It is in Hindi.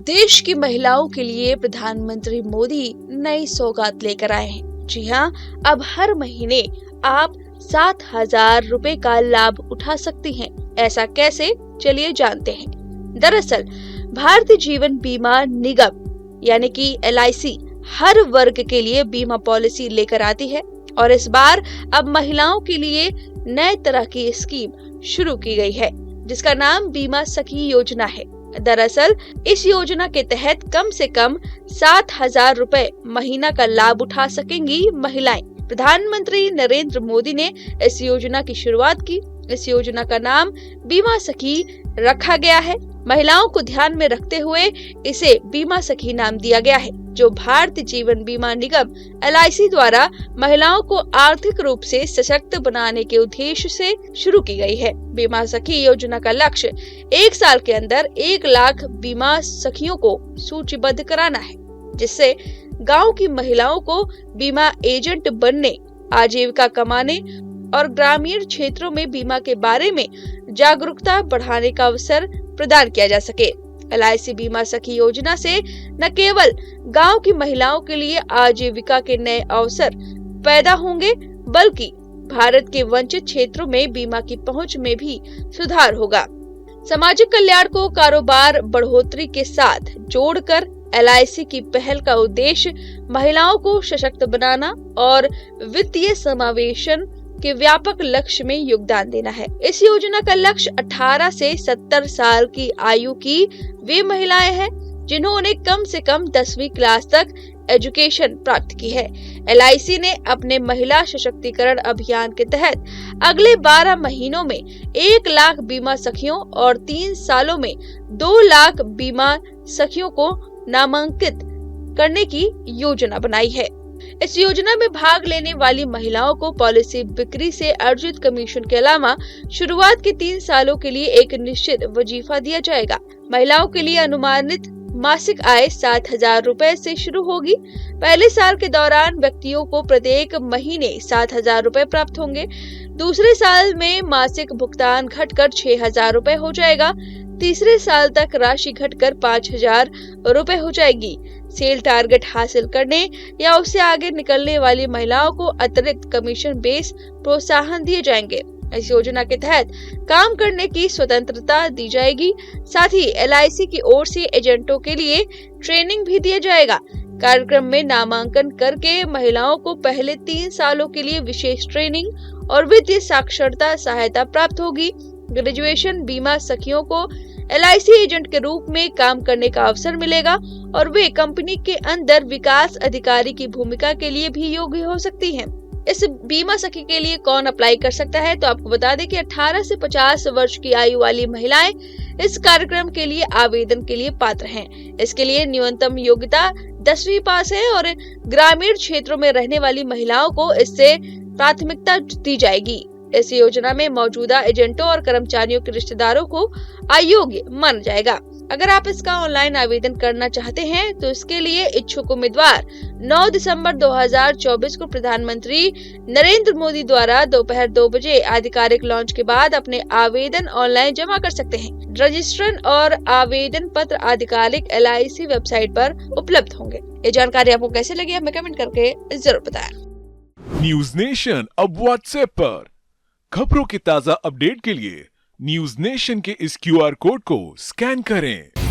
देश की महिलाओं के लिए प्रधानमंत्री मोदी नई सौगात लेकर आए हैं। जी हाँ, अब हर महीने आप 7,000 रुपए का लाभ उठा सकती हैं। ऐसा कैसे, चलिए जानते हैं। दरअसल भारतीय जीवन बीमा निगम यानी कि LIC हर वर्ग के लिए बीमा पॉलिसी लेकर आती है और इस बार अब महिलाओं के लिए नए तरह की स्कीम शुरू की गई है जिसका नाम बीमा सखी योजना है। दरअसल इस योजना के तहत कम से कम 7,000 रुपए महीना का लाभ उठा सकेंगी महिलाएं। प्रधानमंत्री नरेंद्र मोदी ने इस योजना की शुरुआत की। इस योजना का नाम बीमा सखी रखा गया है। महिलाओं को ध्यान में रखते हुए इसे बीमा सखी नाम दिया गया है, जो भारतीय जीवन बीमा निगम LIC द्वारा महिलाओं को आर्थिक रूप से सशक्त बनाने के उद्देश्य से शुरू की गई है। बीमा सखी योजना का लक्ष्य 1 साल के अंदर 1 लाख बीमा सखियों को सूचीबद्ध कराना है, जिससे गांव की महिलाओं को बीमा एजेंट बनने, आजीविका कमाने और ग्रामीण क्षेत्रों में बीमा के बारे में जागरूकता बढ़ाने का अवसर प्रदान किया जा सके। LIC बीमा सखी योजना से न केवल गांव की महिलाओं के लिए आजीविका के नए अवसर पैदा होंगे, बल्कि भारत के वंचित क्षेत्रों में बीमा की पहुंच में भी सुधार होगा। सामाजिक कल्याण को कारोबार बढ़ोतरी के साथ जोड़कर LIC की पहल का उद्देश्य महिलाओं को सशक्त बनाना और वित्तीय समावेशन के व्यापक लक्ष्य में योगदान देना है। इस योजना का लक्ष्य 18 से 70 साल की आयु की वे महिलाएं हैं जिन्होंने कम से कम 10वीं क्लास तक एजुकेशन प्राप्त की है। LIC ने अपने महिला सशक्तिकरण अभियान के तहत अगले 12 महीनों में 1 लाख बीमा सखियों और 3 सालों में 2 लाख बीमा सखियों को नामांकित करने की योजना बनाई है। इस योजना में भाग लेने वाली महिलाओं को पॉलिसी बिक्री से अर्जित कमीशन के अलावा शुरुआत के 3 सालों के लिए एक निश्चित वजीफा दिया जाएगा। महिलाओं के लिए अनुमानित मासिक आय 7,000 रुपए से शुरू होगी। पहले साल के दौरान व्यक्तियों को प्रत्येक महीने 7,000 रुपए प्राप्त होंगे। दूसरे साल में मासिक भुगतान घटकर 6,000 रुपए हो जाएगा। तीसरे साल तक राशि घटकर 5,000 रुपए हो जाएगी। सेल टारगेट हासिल करने या उससे आगे निकलने वाली महिलाओं को अतिरिक्त कमीशन बेस प्रोत्साहन दिए जाएंगे। इस योजना के तहत काम करने की स्वतंत्रता दी जाएगी। साथ ही LIC की ओर से एजेंटों के लिए ट्रेनिंग भी दिया जाएगा। कार्यक्रम में नामांकन करके महिलाओं को पहले 3 सालों के लिए विशेष ट्रेनिंग और वित्तीय साक्षरता सहायता प्राप्त होगी। ग्रेजुएशन बीमा सखियों को LIC एजेंट के रूप में काम करने का अवसर मिलेगा और वे कंपनी के अंदर विकास अधिकारी की भूमिका के लिए भी योग्य हो सकती हैं। इस बीमा सखी के लिए कौन अप्लाई कर सकता है, तो आपको बता दें कि 18 से 50 वर्ष की आयु वाली महिलाएं इस कार्यक्रम के लिए आवेदन के लिए पात्र हैं। इसके लिए न्यूनतम योग्यता 10वीं पास है और ग्रामीण क्षेत्रों में रहने वाली महिलाओं को इससे प्राथमिकता दी जाएगी। इस योजना में मौजूदा एजेंटों और कर्मचारियों के रिश्तेदारों को अयोग्य माना जाएगा। अगर आप इसका ऑनलाइन आवेदन करना चाहते हैं तो इसके लिए इच्छुक उम्मीदवार 9 दिसंबर 2024 को प्रधानमंत्री नरेंद्र मोदी द्वारा दोपहर 2 बजे आधिकारिक लॉन्च के बाद अपने आवेदन ऑनलाइन जमा कर सकते हैं। रजिस्ट्रेशन और आवेदन पत्र आधिकारिक LIC वेबसाइट पर उपलब्ध होंगे। ये जानकारी आपको कैसे लगी, हमें कमेंट करके जरूर बताएं। न्यूज नेशन अब व्हाट्सएप पर खबरों के ताजा अपडेट के लिए न्यूज नेशन के इस QR कोड को स्कैन करें।